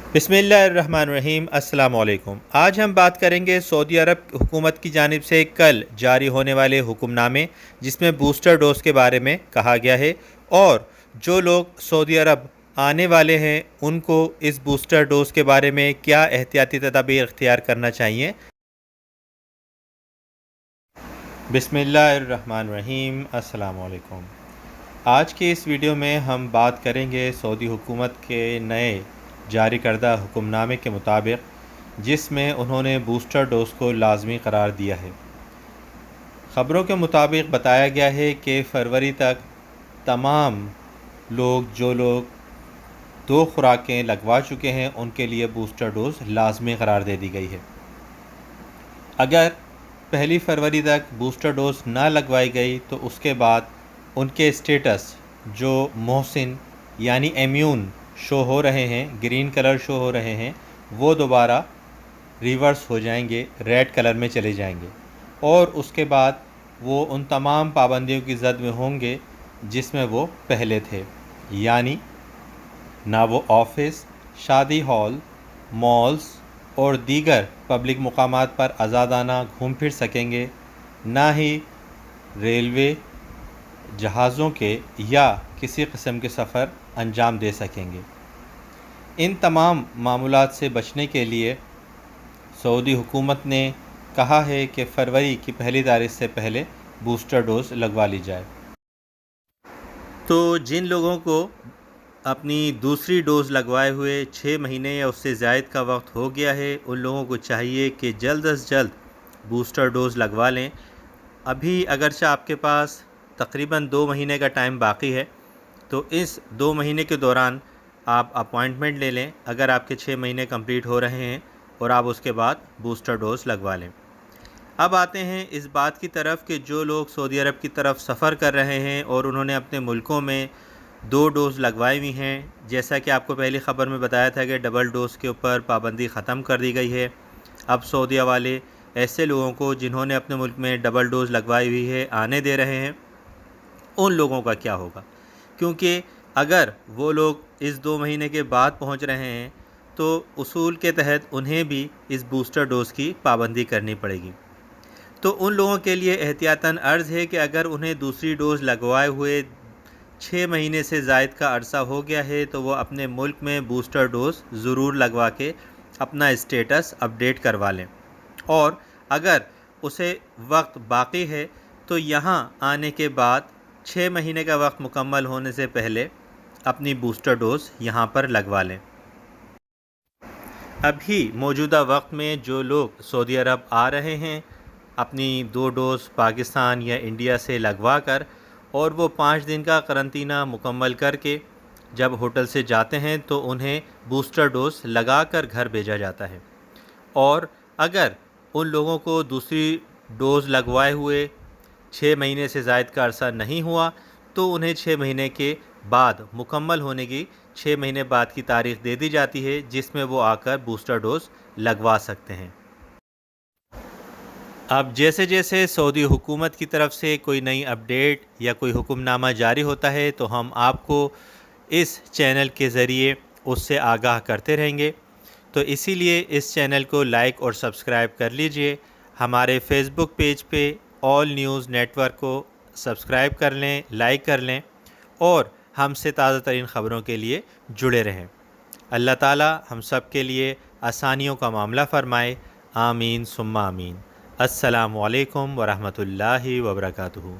बिस्मिल्लाहिर्रहमानिर्रहीम। अस्सलाम वालेकुम। आज हम बात करेंगे सऊदी अरब हुकूमत की जानिब से कल जारी होने वाले हुक्मनामे जिसमें बूस्टर डोज के बारे में कहा गया है और जो लोग सऊदी अरब आने वाले हैं उनको इस बूस्टर डोज के बारे में क्या एहतियाती तदाबीर इख्तियार करना चाहिए। बिस्मिल्लाहिर्रहमानिर्रहीम। अस्सलाम वालेकुम। आज के इस वीडियो में हम बात करेंगे सऊदी हुकूमत के नए जारी करदा हुक्मनामे के मुताबिक जिसमें उन्होंने बूस्टर डोज को लाजमी करार दिया है। ख़बरों के मुताबिक बताया गया है कि फरवरी तक तमाम जो लोग 2 खुराकें लगवा चुके हैं उनके लिए बूस्टर डोज लाजमी करार दे दी गई है। अगर पहली फरवरी तक बूस्टर डोज ना लगवाई गई तो उसके बाद उनके स्टेटस जो मोहसिन यानी इम्यून शो हो रहे हैं, ग्रीन कलर शो हो रहे हैं, वो दोबारा रिवर्स हो जाएंगे, रेड कलर में चले जाएंगे और उसके बाद वो उन तमाम पाबंदियों की ज़द में होंगे जिसमें वो पहले थे। यानी ना वो ऑफिस, शादी हॉल, मॉल्स और दीगर पब्लिक मुकामात पर आज़ादाना घूम फिर सकेंगे, ना ही रेलवे, जहाज़ों के या किसी किस्म के सफ़र अंजाम दे सकेंगे। इन तमाम मामूलात से बचने के लिए सऊदी हुकूमत ने कहा है कि फरवरी की पहली तारीख से पहले बूस्टर डोज लगवा ली जाए। तो जिन लोगों को अपनी दूसरी डोज़ लगवाए हुए 6 महीने या उससे ज़ायद का वक्त हो गया है उन लोगों को चाहिए कि जल्द अज़ जल्द बूस्टर डोज़ लगवा लें। अभी अगरचे आपके पास तकरीबन 2 महीने का टाइम बाकी है तो इस 2 महीने के दौरान आप अपॉइंटमेंट ले लें अगर आपके 6 महीने कंप्लीट हो रहे हैं और आप उसके बाद बूस्टर डोज़ लगवा लें। अब आते हैं इस बात की तरफ कि जो लोग सऊदी अरब की तरफ सफ़र कर रहे हैं और उन्होंने अपने मुल्कों में 2 डोज़ लगवाई हुई हैं, जैसा कि आपको पहली ख़बर में बताया था कि डबल डोज़ के ऊपर पाबंदी ख़त्म कर दी गई है। अब सऊदीया वाले ऐसे लोगों को जिन्होंने अपने मुल्क में डबल डोज़ लगवाई हुई है आने दे रहे हैं। उन लोगों का क्या होगा, क्योंकि अगर वो लोग इस 2 महीने के बाद पहुंच रहे हैं तो उसूल के तहत उन्हें भी इस बूस्टर डोज़ की पाबंदी करनी पड़ेगी। तो उन लोगों के लिए एहतियातन अर्ज़ है कि अगर उन्हें दूसरी डोज़ लगवाए हुए 6 महीने से ज़ायद का अरसा हो गया है तो वो अपने मुल्क में बूस्टर डोज़ ज़रूर लगवा के अपना स्टेटस अपडेट करवा लें और अगर उसे वक्त बाकी है तो यहाँ आने के बाद 6 महीने का वक्त मुकम्मल होने से पहले अपनी बूस्टर डोज़ यहाँ पर लगवा लें। अभी मौजूदा वक्त में जो लोग सऊदी अरब आ रहे हैं अपनी 2 डोज़ पाकिस्तान या इंडिया से लगवा कर और वो 5 दिन का करंतना मुकम्मल करके जब होटल से जाते हैं तो उन्हें बूस्टर डोज़ लगा कर घर भेजा जाता है। और अगर उन लोगों को दूसरी डोज़ लगवाए हुए 6 महीने से ज़ायद का अरसा नहीं हुआ तो उन्हें 6 महीने के बाद मुकम्मल होने की 6 महीने बाद की तारीख़ दे दी जाती है जिसमें वो आकर बूस्टर डोज़ लगवा सकते हैं। अब जैसे जैसे सऊदी हुकूमत की तरफ से कोई नई अपडेट या कोई हुक्मनामा जारी होता है तो हम आपको इस चैनल के ज़रिए उससे आगाह करते रहेंगे। तो इसीलिए इस चैनल को लाइक और सब्सक्राइब कर लीजिए। हमारे फेसबुक पेज पे ऑल न्यूज़ नेटवर्क को सब्सक्राइब कर लें, लाइक कर लें और हमसे ताज़ा तरीन ख़बरों के लिए जुड़े रहें। अल्लाह ताला हम सब के लिए आसानियों का मामला फ़रमाए। आमीन सुम्मा आमीन। अस्सलामु अलैकुम वरहमतुल्लाहि वबरकातुहू।